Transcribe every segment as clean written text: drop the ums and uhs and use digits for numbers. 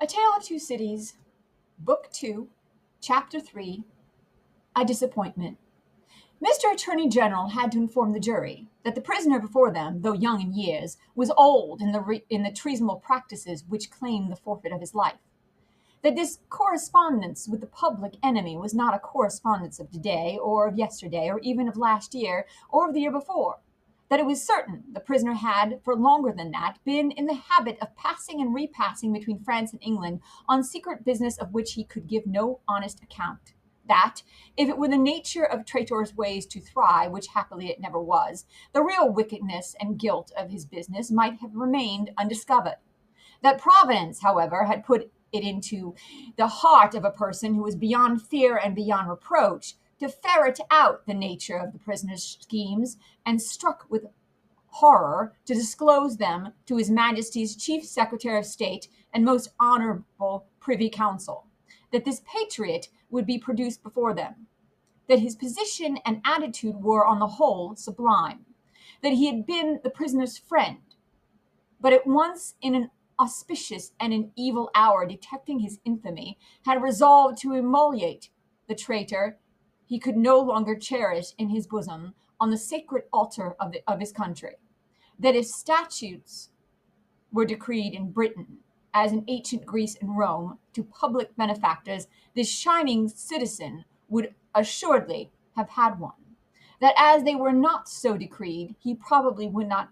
A Tale of Two Cities, Book 2, Chapter 3, A Disappointment. Mr. Attorney General had to inform the jury that the prisoner before them, though young in years, was old in the treasonable practices which claimed the forfeit of his life. That this correspondence with the public enemy was not a correspondence of today, or of yesterday, or even of last year, or of the year before. That it was certain the prisoner had, for longer than that, been in the habit of passing and repassing between France and England on secret business of which he could give no honest account. That, if it were the nature of traitorous ways to thrive, which happily it never was, the real wickedness and guilt of his business might have remained undiscovered. That Providence, however, had put it into the heart of a person who was beyond fear and beyond reproach to ferret out the nature of the prisoner's schemes, and struck with horror to disclose them to his Majesty's Chief Secretary of State and most honorable Privy Council. That this patriot would be produced before them. That his position and attitude were, on the whole, sublime. That he had been the prisoner's friend, but at once in an auspicious and an evil hour, detecting his infamy, had resolved to immolate the traitor he could no longer cherish in his bosom on the sacred altar of his country. That if statutes were decreed in Britain, as in ancient Greece and Rome, to public benefactors, this shining citizen would assuredly have had one. That as they were not so decreed, he probably would not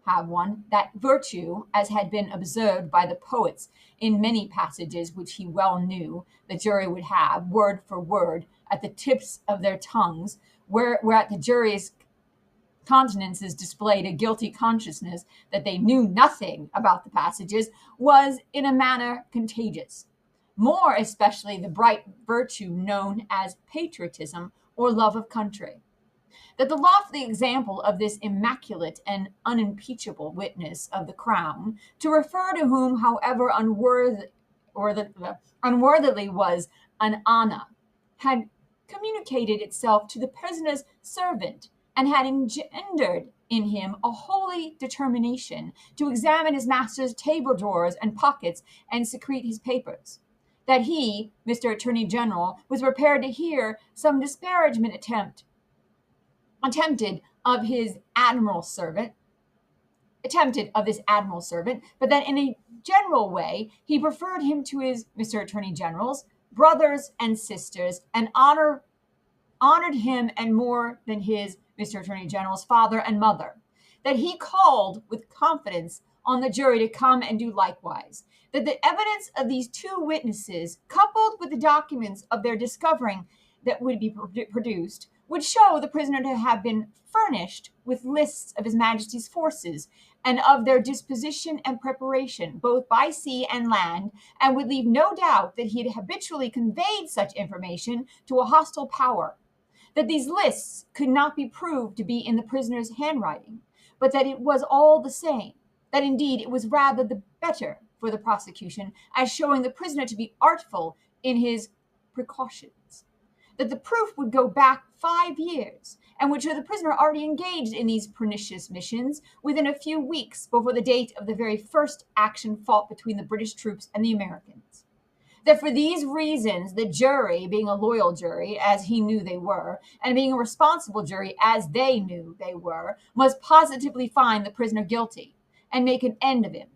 have one. That virtue, as had been observed by the poets in many passages which he well knew the jury would have, word for word, at the tips of their tongues, whereat the jury's countenances displayed a guilty consciousness that they knew nothing about the passages, was in a manner contagious. More especially the bright virtue known as patriotism or love of country. That the lofty example of this immaculate and unimpeachable witness of the crown, to refer to whom, however unworthily was an Anna, had communicated itself to the prisoner's servant, and had engendered in him a holy determination to examine his master's table drawers and pockets and secrete his papers. That he, Mr. Attorney General, was prepared to hear some disparagement attempted of his admiral servant, but that in a general way he preferred him to his Mr. Attorney General's brothers and sisters, and honored him and more than his Mr. Attorney General's father and mother. That he called with confidence on the jury to come and do likewise. That the evidence of these two witnesses, coupled with the documents of their discovering that would be produced, would show the prisoner to have been furnished with lists of his Majesty's forces and of their disposition and preparation, both by sea and land, and would leave no doubt that he had habitually conveyed such information to a hostile power. That these lists could not be proved to be in the prisoner's handwriting, but that it was all the same, that indeed it was rather the better for the prosecution, as showing the prisoner to be artful in his precautions. That the proof would go back 5 years, and would show the prisoner already engaged in these pernicious missions within a few weeks before the date of the very first action fought between the British troops and the Americans. That for these reasons, the jury, being a loyal jury, as he knew they were, and being a responsible jury, as they knew they were, must positively find the prisoner guilty, and make an end of him,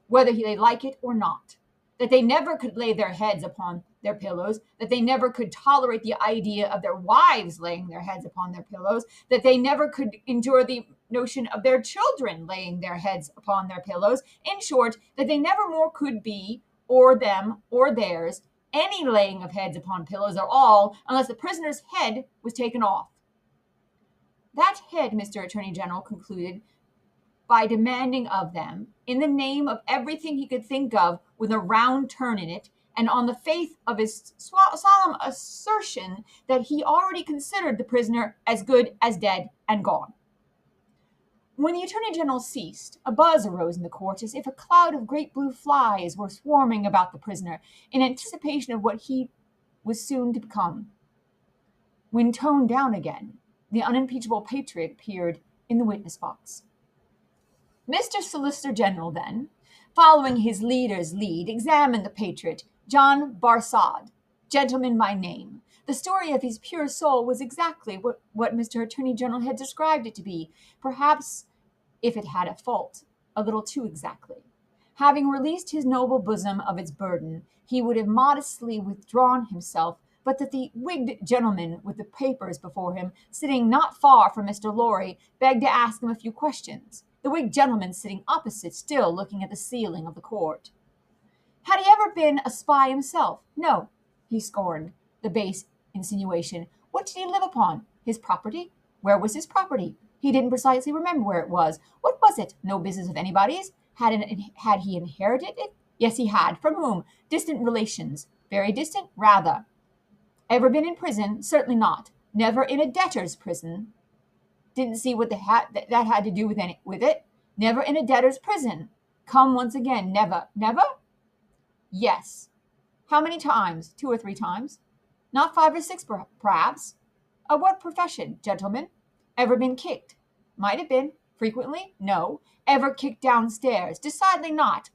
whether they like it or not. That they never could lay their heads upon their pillows, that they never could tolerate the idea of their wives laying their heads upon their pillows, that they never could endure the notion of their children laying their heads upon their pillows. In short, that they never more could be, or them, or theirs, any laying of heads upon pillows at all, unless the prisoner's head was taken off. That head, Mr. Attorney General concluded, by demanding of them, in the name of everything he could think of with a round turn in it, and on the faith of his solemn assertion that he already considered the prisoner as good as dead and gone. When the Attorney General ceased, a buzz arose in the court as if a cloud of great blue flies were swarming about the prisoner in anticipation of what he was soon to become. When toned down again, the unimpeachable patriot appeared in the witness box. Mr. Solicitor General then, following his leader's lead, examined the patriot, John Barsad, gentleman by name. The story of his pure soul was exactly what Mr. Attorney General had described it to be, perhaps, if it had a fault, a little too exactly. Having released his noble bosom of its burden, he would have modestly withdrawn himself, but that the wigged gentleman with the papers before him, sitting not far from Mr. Lorry, begged to ask him a few questions, the wigged gentleman sitting opposite, still looking at the ceiling of the court. Had he ever been a spy himself? No. He scorned the base insinuation. What did he live upon? His property? Where was his property? He didn't precisely remember where it was. What was it? No business of anybody's. Had he inherited it? Yes, he had. From whom? Distant relations. Very distant? Rather. Ever been in prison? Certainly not. Never in a debtor's prison. Didn't see what that had to do with it. Never in a debtor's prison. Come once again. Never. Never? Yes. How many times? 2 or 3 times. Not 5 or 6, perhaps. Of what profession, gentlemen? Ever been kicked? Might have been. Frequently? No. Ever kicked downstairs? Decidedly not.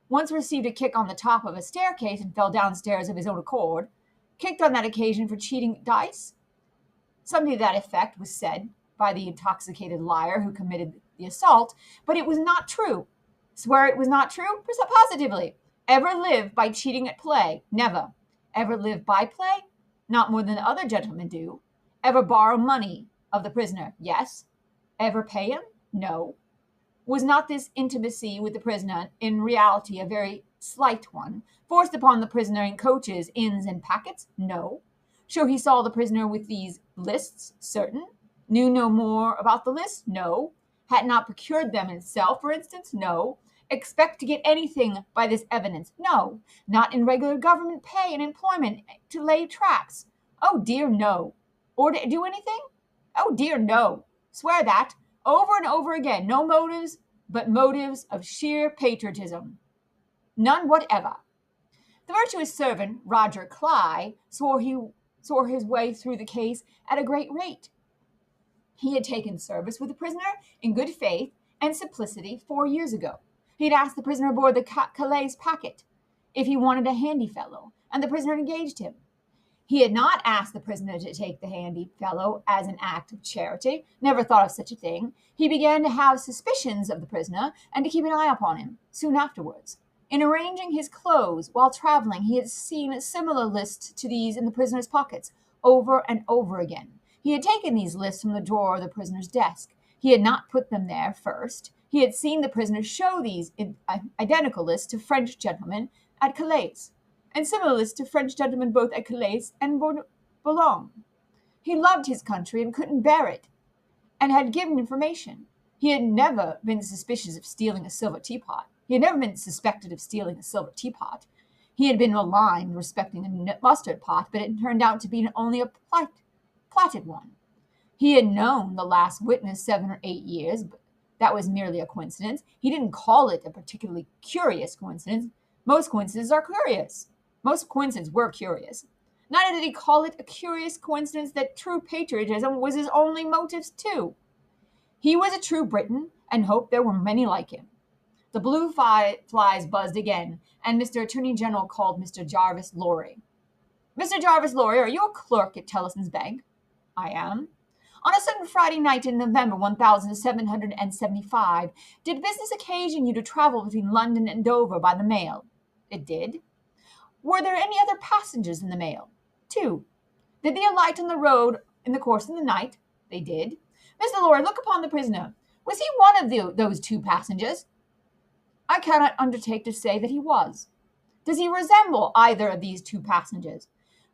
Once received a kick on the top of a staircase and fell downstairs of his own accord. Kicked on that occasion for cheating dice? Something to that effect was said by the intoxicated liar who committed the assault, but it was not true. Swear it was not true? Positively. Ever live by cheating at play? Never. Ever live by play? Not more than the other gentlemen do. Ever borrow money of the prisoner? Yes. Ever pay him? No. Was not this intimacy with the prisoner in reality a very slight one, forced upon the prisoner in coaches, inns, and packets? No. Sure he saw the prisoner with these lists? Certain. Knew no more about the lists? No. Had not procured them himself, for instance? No. Expect to get anything by this evidence? No. Not in regular government pay and employment to lay traps? Oh dear, no. Or to do anything? Oh dear, no. Swear that, over and over again. No motives, but motives of sheer patriotism. None whatever. The virtuous servant, Roger Cly, swore his way through the case at a great rate. He had taken service with the prisoner in good faith and simplicity 4 years ago. He had asked the prisoner aboard the Calais packet if he wanted a handy fellow, and the prisoner engaged him. He had not asked the prisoner to take the handy fellow as an act of charity, never thought of such a thing. He began to have suspicions of the prisoner and to keep an eye upon him soon afterwards. In arranging his clothes while traveling, he had seen a similar list to these in the prisoner's pockets over and over again. He had taken these lists from the drawer of the prisoner's desk. He had not put them there first. He had seen the prisoner show these identical lists to French gentlemen at Calais, and similar lists to French gentlemen both at Calais and Boulogne. He loved his country and couldn't bear it, and had given information. He had never been suspicious of stealing a silver teapot. He had never been suspected of stealing a silver teapot. He had been maligned respecting a mustard pot, but it turned out to be only a platted one. He had known the last witness 7 or 8 years, but that was merely a coincidence. He didn't call it a particularly curious coincidence. Most coincidences are curious. Most coincidences were curious. Neither did he call it a curious coincidence that true patriotism was his only motive too. He was a true Briton and hoped there were many like him. The blue flies buzzed again, and Mr. Attorney General called Mr. Jarvis Lorry. Mr. Jarvis Lorry, are you a clerk at Tellison's Bank? I am. On a certain Friday night in November 1775, did business occasion you to travel between London and Dover by the mail? It did. Were there any other passengers in the mail? 2. Did they alight on the road in the course of the night? They did. Mr. Lorry, look upon the prisoner. Was he one of those 2 passengers? I cannot undertake to say that he was. Does he resemble either of these 2 passengers?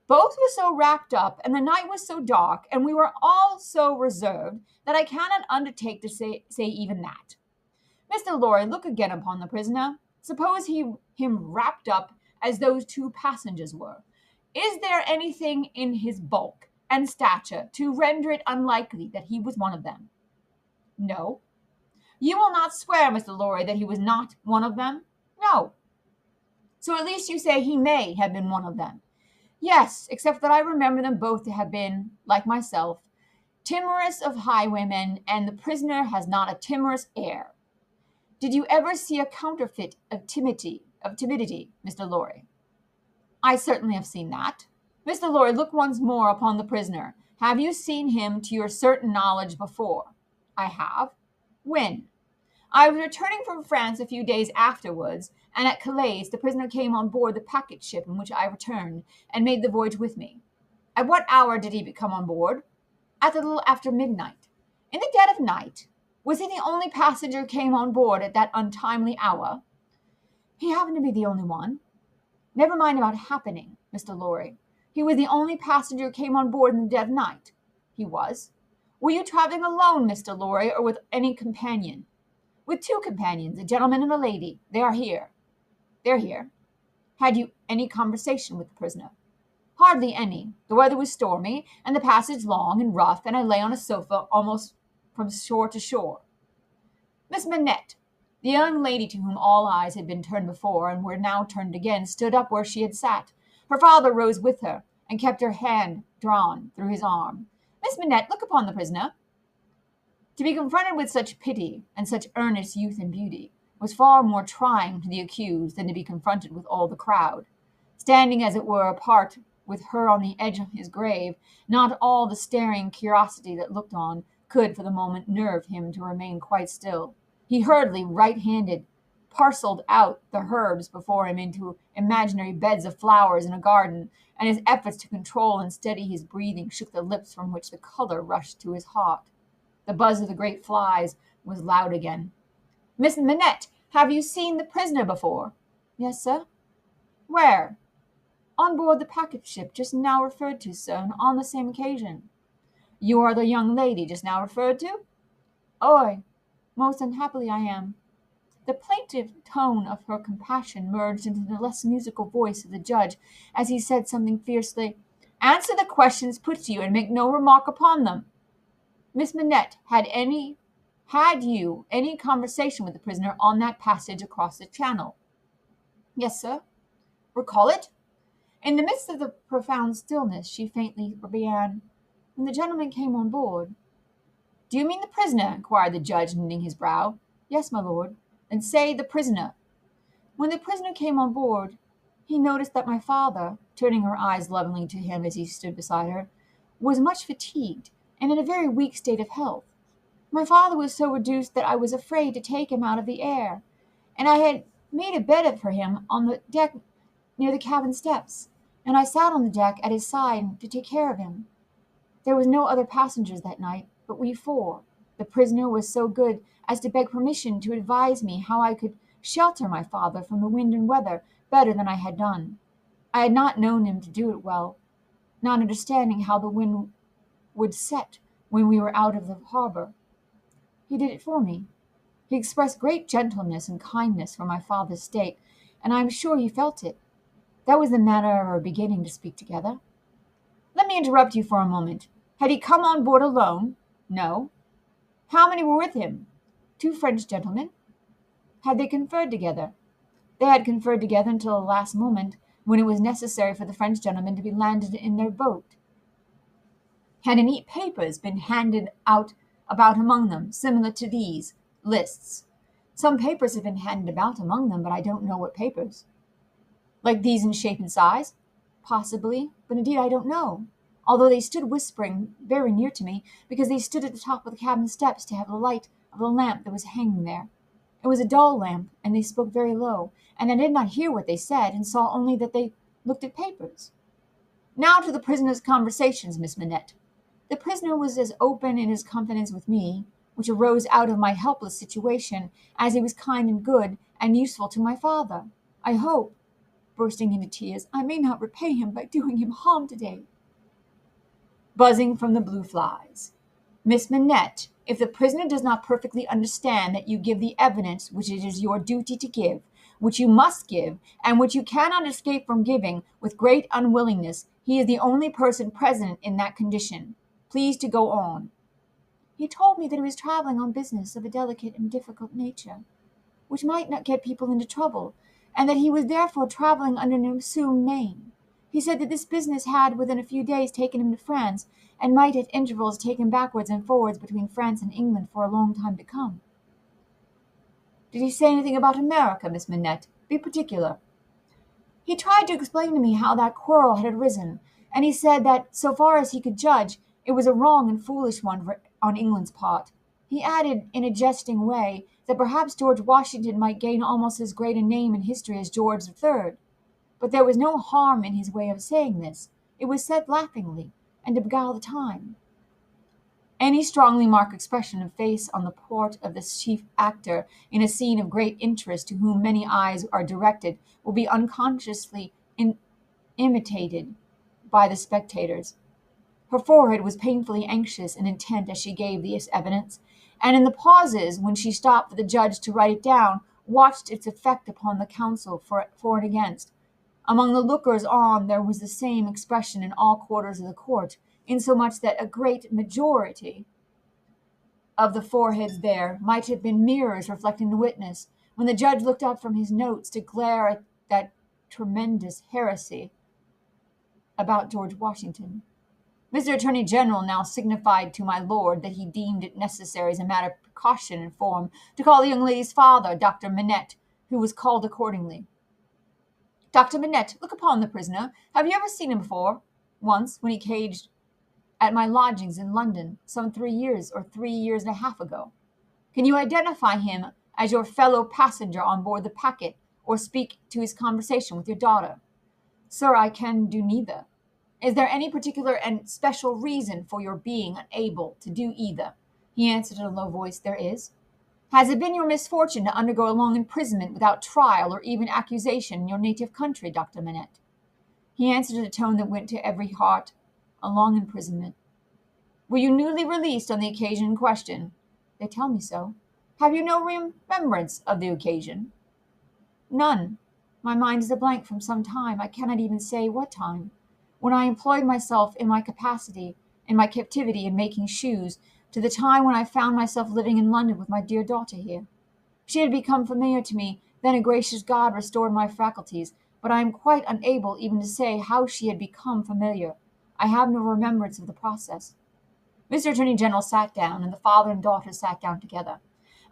Both were so wrapped up, and the night was so dark, and we were all so reserved, that I cannot undertake to say even that. Mr. Lorry, look again upon the prisoner. Suppose him wrapped up as those 2 passengers were. Is there anything in his bulk and stature to render it unlikely that he was one of them? No. You will not swear, Mr. Lorry, that he was not one of them? No. So at least you say he may have been one of them. Yes, except that I remember them both to have been, like myself, timorous of highwaymen, and the prisoner has not a timorous air. Did you ever see a counterfeit of timidity, Mr. Lorry? I certainly have seen that. Mr. Lorry, look once more upon the prisoner. Have you seen him to your certain knowledge before? I have. When? I was returning from France a few days afterwards, and at Calais the prisoner came on board the packet ship in which I returned, and made the voyage with me. At what hour did he come on board? At a little after midnight. In the dead of night? Was he the only passenger who came on board at that untimely hour? He happened to be the only one. Never mind about happening, Mr. Lorry. He was the only passenger who came on board in the dead of night. He was. Were you traveling alone, Mr. Lorry, or with any companion? With two companions, a gentleman and a lady. They are here. They're here. Had you any conversation with the prisoner? Hardly any. The weather was stormy, and the passage long and rough, and I lay on a sofa almost from shore to shore. Miss Manette, the young lady to whom all eyes had been turned before, and were now turned again, stood up where she had sat. Her father rose with her, and kept her hand drawn through his arm. Miss Manette, look upon the prisoner. To be confronted with such pity, and such earnest youth and beauty, was far more trying to the accused than to be confronted with all the crowd. Standing, as it were, apart with her on the edge of his grave, not all the staring curiosity that looked on could for the moment nerve him to remain quite still. He hurriedly, right-handed, parcelled out the herbs before him into imaginary beds of flowers in a garden, and his efforts to control and steady his breathing shook the lips from which the colour rushed to his heart. The buzz of the great flies was loud again. Miss Manette, have you seen the prisoner before? Yes, sir. Where? On board the packet ship just now referred to, sir, and on the same occasion. You are the young lady just now referred to? Aye, most unhappily I am. The plaintive tone of her compassion merged into the less musical voice of the judge, as he said something fiercely. Answer the questions put to you, and make no remark upon them. Miss Manette, had you any conversation with the prisoner on that passage across the channel? Yes, sir. Recall it? In the midst of the profound stillness, she faintly began, when the gentleman came on board. Do you mean the prisoner? Inquired the judge, knitting his brow. Yes, my lord. Then say the prisoner. When the prisoner came on board, he noticed that my father, turning her eyes lovingly to him as he stood beside her, was much fatigued, and in a very weak state of health. My father was so reduced that I was afraid to take him out of the air, and I had made a bed for him on the deck near the cabin steps, and I sat on the deck at his side to take care of him. There was no other passengers that night, but we four. The prisoner was so good as to beg permission to advise me how I could shelter my father from the wind and weather better than I had done. I had not known him to do it well, not understanding how the wind would set when we were out of the harbor. He did it for me. He expressed great gentleness and kindness for my father's state, and I am sure he felt it. That was the manner of our beginning to speak together. Let me interrupt you for a moment. Had he come on board alone? No. How many were with him? 2 French gentlemen. Had they conferred together? They had conferred together until the last moment, when it was necessary for the French gentlemen to be landed in their boat. Had any papers been handed out about among them, similar to these lists? Some papers have been handed about among them, but I don't know what papers. Like these in shape and size? Possibly, but indeed I don't know, although they stood whispering very near to me, because they stood at the top of the cabin steps to have the light of the lamp that was hanging there. It was a dull lamp, and they spoke very low, and I did not hear what they said, and saw only that they looked at papers. Now to the prisoner's conversations, Miss Manette. The prisoner was as open in his confidence with me, which arose out of my helpless situation, as he was kind and good, and useful to my father. I hope, bursting into tears, I may not repay him by doing him harm today. Buzzing from the blue flies. Miss Manette, if the prisoner does not perfectly understand that you give the evidence which it is your duty to give, which you must give, and which you cannot escape from giving with great unwillingness, he is the only person present in that condition. Please to go on. He told me that he was traveling on business of a delicate and difficult nature, which might not get people into trouble, and that he was therefore traveling under an assumed name. He said that this business had within a few days taken him to France, and might at intervals take him backwards and forwards between France and England for a long time to come. Did he say anything about America, Miss Manette? Be particular." "He tried to explain to me how that quarrel had arisen, and he said that, so far as he could judge, it was a wrong and foolish one on England's part. He added, in a jesting way, that perhaps George Washington might gain almost as great a name in history as George III. But there was no harm in his way of saying this. It was said laughingly, and to beguile the time." Any strongly marked expression of face on the part of the chief actor in a scene of great interest to whom many eyes are directed will be unconsciously imitated by the spectators. Her forehead was painfully anxious and intent as she gave this evidence, and in the pauses when she stopped for the judge to write it down, watched its effect upon the counsel for and against. Among the lookers on there was the same expression in all quarters of the court, insomuch that a great majority of the foreheads there might have been mirrors reflecting the witness, when the judge looked up from his notes to glare at that tremendous heresy about George Washington. Mr. Attorney General now signified to my lord that he deemed it necessary as a matter of precaution and form to call the young lady's father, Dr. Manette, who was called accordingly. "Dr. Manette, look upon the prisoner. Have you ever seen him before?" "Once, when he caged at my lodgings in London, some 3 years or 3 years and a half ago." "Can you identify him as your fellow passenger on board the packet, or speak to his conversation with your daughter?" "Sir, I can do neither." "Is there any particular and special reason for your being unable to do either?" He answered in a low voice, "There is." "Has it been your misfortune to undergo a long imprisonment without trial or even accusation in your native country, Dr. Manette?" He answered in a tone that went to every heart, "A long imprisonment." "Were you newly released on the occasion in question?" "They tell me so." "Have you no remembrance of the occasion?" "None. My mind is a blank from some time, I cannot even say what time, when I employed myself in my captivity in making shoes, to the time when I found myself living in London with my dear daughter here. She had become familiar to me, then a gracious God restored my faculties, but I am quite unable even to say how she had become familiar. I have no remembrance of the process." Mr. Attorney General sat down, and the father and daughter sat down together.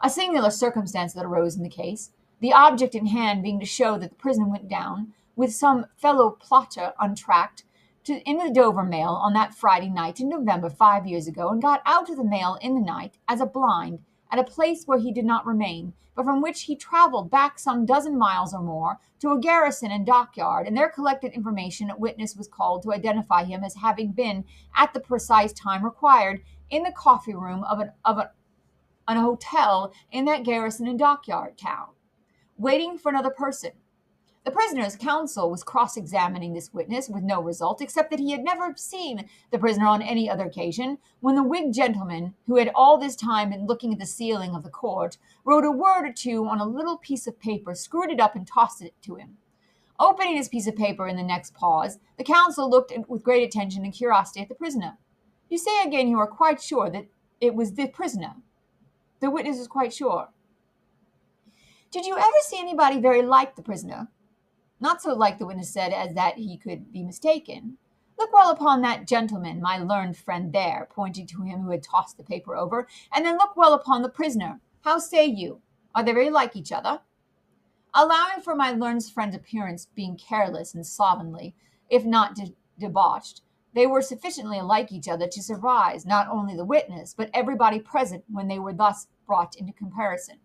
A singular circumstance that arose in the case, the object in hand being to show that the prisoner went down, with some fellow plotter untracked, in the Dover mail on that Friday night in November 5 years ago, and got out of the mail in the night, as a blind, at a place where he did not remain, but from which he travelled back some dozen miles or more, to a garrison and dockyard, and there collected information. A witness was called to identify him as having been, at the precise time required, in the coffee room of an hotel in that garrison and dockyard town, waiting for another person. The prisoner's counsel was cross-examining this witness with no result, except that he had never seen the prisoner on any other occasion, when the Whig gentleman, who had all this time been looking at the ceiling of the court, wrote a word or two on a little piece of paper, screwed it up, and tossed it to him. Opening his piece of paper in the next pause, the counsel looked with great attention and curiosity at the prisoner. "You say again you are quite sure that it was the prisoner?" The witness was quite sure. "Did you ever see anybody very like the prisoner?" "Not so like," the witness said, "as that he could be mistaken. Look well upon that gentleman, my learned friend there," pointing to him who had tossed the paper over, "and then look well upon the prisoner. How say you? Are they very like each other?" Allowing for my learned friend's appearance being careless and slovenly, if not debauched, they were sufficiently like each other to surprise not only the witness, but everybody present when they were thus brought into comparison.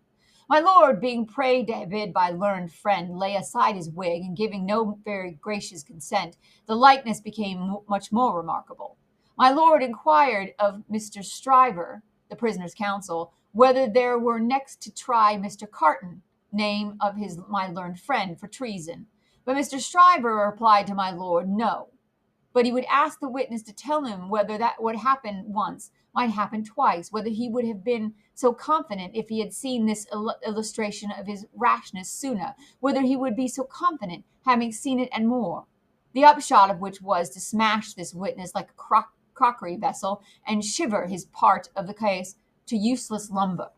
My lord, being prayed to bid my learned friend lay aside his wig, and giving no very gracious consent, the likeness became much more remarkable. My lord inquired of Mr. Stryver, the prisoner's counsel, whether there were next to try Mr. Carton, name of my learned friend, for treason. But Mr. Stryver replied to my lord, no. But he would ask the witness to tell him whether that what happened once might happen twice, whether he would have been so confident if he had seen this illustration of his rashness sooner, whether he would be so confident having seen it and more. The upshot of which was to smash this witness like a crockery vessel, and shiver his part of the case to useless lumber.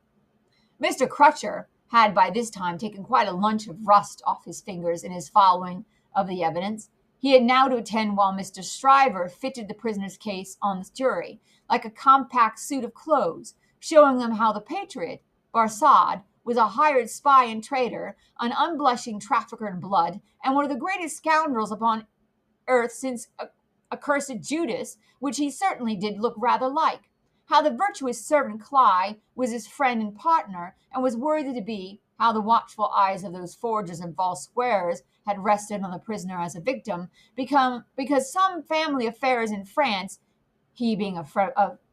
Mr. Crutcher had by this time taken quite a lunch of rust off his fingers in his following of the evidence. He had now to attend while Mr. Stryver fitted the prisoner's case on the jury, like a compact suit of clothes, showing them how the patriot, Barsad, was a hired spy and traitor, an unblushing trafficker in blood, and one of the greatest scoundrels upon earth since accursed Judas, which he certainly did look rather like. How the virtuous servant Cly was his friend and partner, and was worthy to be, how the watchful eyes of those forgers and false swearers had rested on the prisoner as a victim, because some family affairs in France, he being of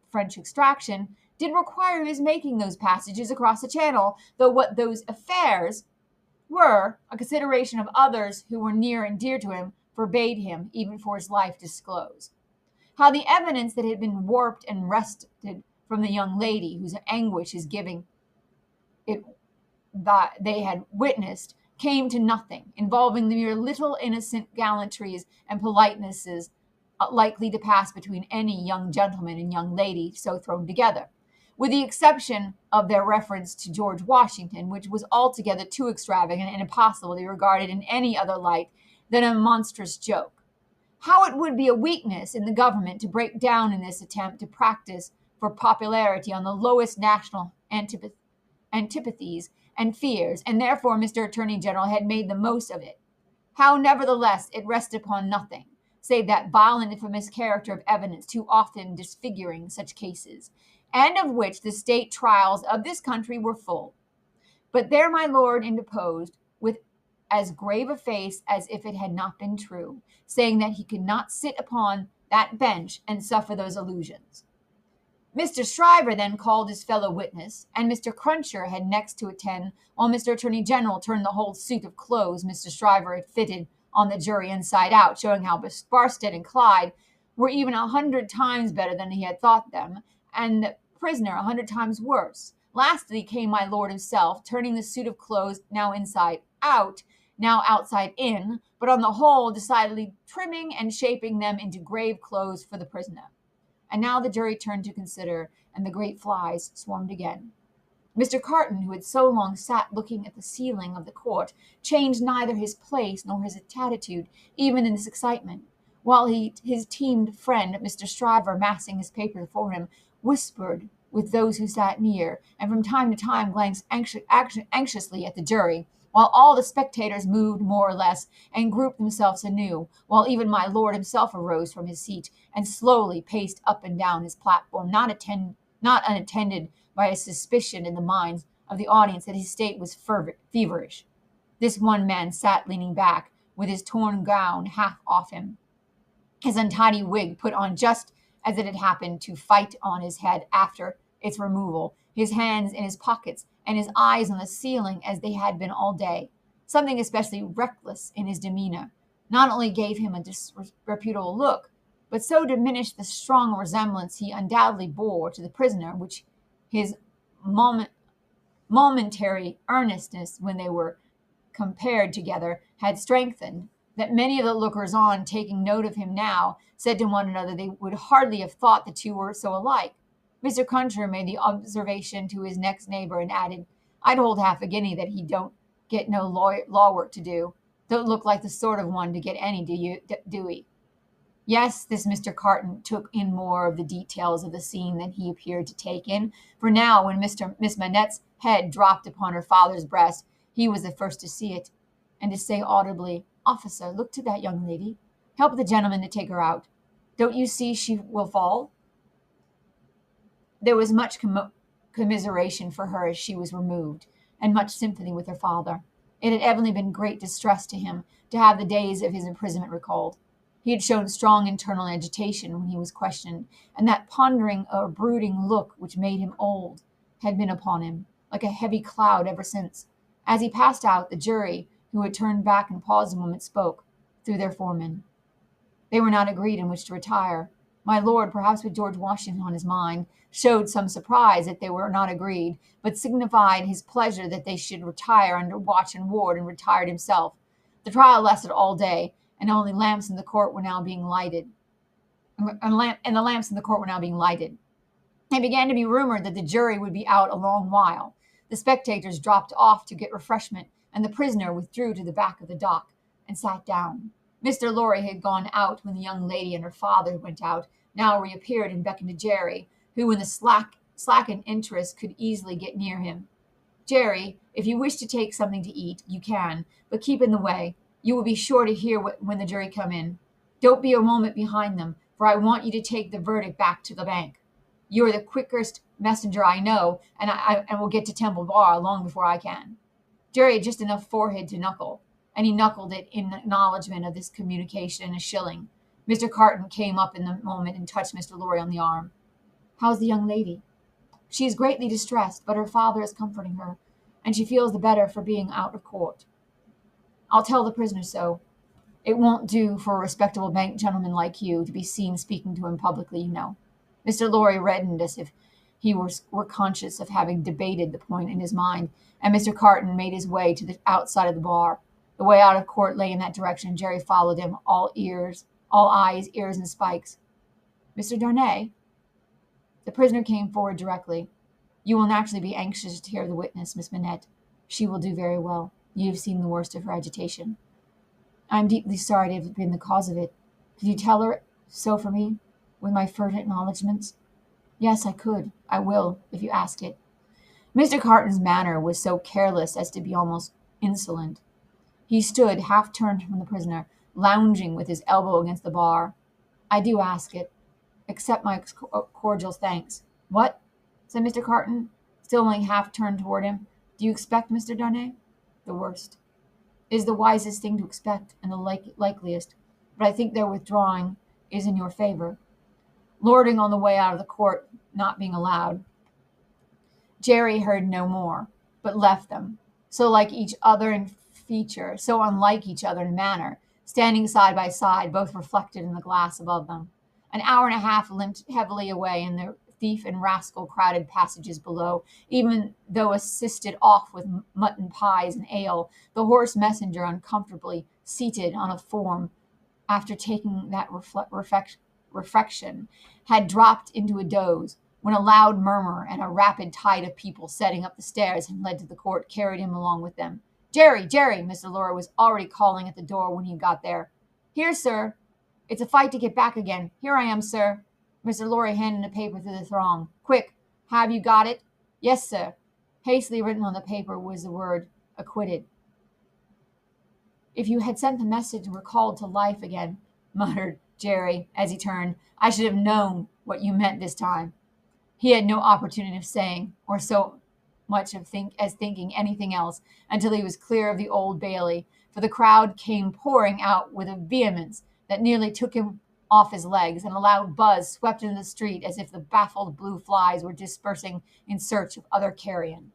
French extraction, did require his making those passages across the channel, though what those affairs were, a consideration of others who were near and dear to him, forbade him, even for his life, disclose. How the evidence that had been warped and wrested from the young lady, whose anguish his giving it that they had witnessed, came to nothing, involving the mere little innocent gallantries and politenesses likely to pass between any young gentleman and young lady so thrown together, with the exception of their reference to George Washington, which was altogether too extravagant and impossible to be regarded in any other light than a monstrous joke. How it would be a weakness in the government to break down in this attempt to practice for popularity on the lowest national antipathies and fears, and therefore Mr. Attorney General had made the most of it. How, nevertheless, it rested upon nothing, save that vile and infamous character of evidence too often disfiguring such cases, and of which the state trials of this country were full. But there my lord interposed, with as grave a face as if it had not been true, saying that he could not sit upon that bench and suffer those allusions. Mr. Shriver then called his fellow witness, and Mr. Cruncher had next to attend, while Mr. Attorney General turned the whole suit of clothes Mr. Shriver had fitted on the jury inside out, showing how Sparstead and Clyde were even 100 times better than he had thought them, and the prisoner 100 times worse. Lastly came my lord himself, turning the suit of clothes now inside out, now outside in, but on the whole decidedly trimming and shaping them into grave clothes for the prisoner. And now the jury turned to consider, and the great flies swarmed again. Mr. Carton, who had so long sat looking at the ceiling of the court, changed neither his place nor his attitude, even in this excitement, while his teamed friend, Mr. Shriver, massing his paper before him, whispered with those who sat near, and from time to time glanced anxiously at the jury, while all the spectators moved more or less and grouped themselves anew, while even my lord himself arose from his seat and slowly paced up and down his platform, not unattended by a suspicion in the minds of the audience that his state was feverish. This one man sat leaning back, with his torn gown half off him, his untidy wig put on just as it had happened to fight on his head after its removal, his hands in his pockets, and his eyes on the ceiling as they had been all day. Something especially reckless in his demeanor not only gave him a disreputable look, but so diminished the strong resemblance he undoubtedly bore to the prisoner, which his momentary earnestness, when they were compared together, had strengthened, that many of the lookers-on, taking note of him now, said to one another they would hardly have thought the two were so alike. Mr. Cruncher made the observation to his next neighbor, and added, "I'd hold half a guinea that he don't get no law work to do. Don't look like the sort of one to get any, do he?" Yes, this Mr. Carton took in more of the details of the scene than he appeared to take in, for now, when Miss Manette's head dropped upon her father's breast, he was the first to see it, and to say audibly, "Officer, look to that young lady. Help the gentleman to take her out. Don't you see she will fall?" There was much commiseration for her as she was removed, and much sympathy with her father. It had evidently been great distress to him to have the days of his imprisonment recalled. He had shown strong internal agitation when he was questioned, and that pondering or brooding look which made him old had been upon him, like a heavy cloud ever since. As he passed out, the jury, who had turned back and paused a moment, spoke, through their foreman. They were not agreed in which to retire. My lord, perhaps with George Washington on his mind, showed some surprise that they were not agreed, but signified his pleasure that they should retire under watch and ward, and retired himself. The trial lasted all day, and only lamps in the court were now being lighted. And the lamps in the court were now being lighted. It began to be rumored that the jury would be out a long while. The spectators dropped off to get refreshment, and the prisoner withdrew to the back of the dock and sat down. Mr. Lorry had gone out when the young lady and her father went out, now reappeared and beckoned to Jerry, who in the slackened interest could easily get near him. Jerry, if you wish to take something to eat, you can, but keep in the way. You will be sure to hear when the jury come in. Don't be a moment behind them, for I want you to take the verdict back to the bank. You are the quickest messenger I know, and will get to Temple Bar long before I can." Jerry had just enough forehead to knuckle, and he knuckled it in acknowledgment of this communication and a shilling. Mr. Carton came up in the moment and touched Mr. Lorry on the arm. "How's the young lady?" "She is greatly distressed, but her father is comforting her, and she feels the better for being out of court." "I'll tell the prisoner so. It won't do for a respectable bank gentleman like you to be seen speaking to him publicly, you know." Mr. Lorry reddened as if he were conscious of having debated the point in his mind, and Mr. Carton made his way to the outside of the bar. The way out of court lay in that direction. Jerry followed him, all eyes, ears, and spikes. "Mr. Darnay?" The prisoner came forward directly. "You will naturally be anxious to hear the witness, Miss Manette. She will do very well. You have seen the worst of her agitation." "I am deeply sorry to have been the cause of it. Could you tell her so for me, with my fervent acknowledgments?" "Yes, I could. I will, if you ask it." Mr. Carton's manner was so careless as to be almost insolent. He stood, half turned from the prisoner, lounging with his elbow against the bar. "I do ask it. Accept my cordial thanks." "What?" said Mr. Carton, still only half turned toward him. "Do you expect, Mr. Darnay?" "The worst." "It is the wisest thing to expect, and the likeliest. But I think their withdrawing is in your favor." Lording on the way out of the court not being allowed, Jerry heard no more, but left them, so like each other in feature, so unlike each other in manner, standing side by side, both reflected in the glass above them. An hour and a half limped heavily away in the thief and rascal crowded passages below. Even though assisted off with mutton pies and ale, the hoarse messenger, uncomfortably seated on a form after taking that refection, had dropped into a doze, when a loud murmur and a rapid tide of people setting up the stairs and led to the court carried him along with them. "Jerry, Jerry!" Mr. Lorry was already calling at the door when he got there. "Here, sir. It's a fight to get back again. Here I am, sir." Mr. Lorry handed a paper through the throng. "Quick, have you got it?" "Yes, sir." Hastily written on the paper was the word "acquitted." "If you had sent the message and were called to life again," muttered Jerry as he turned, "I should have known what you meant this time." He had no opportunity of saying, or so much of thinking anything else, until he was clear of the Old Bailey, for the crowd came pouring out with a vehemence that nearly took him off his legs, and a loud buzz swept into the street as if the baffled blue flies were dispersing in search of other carrion.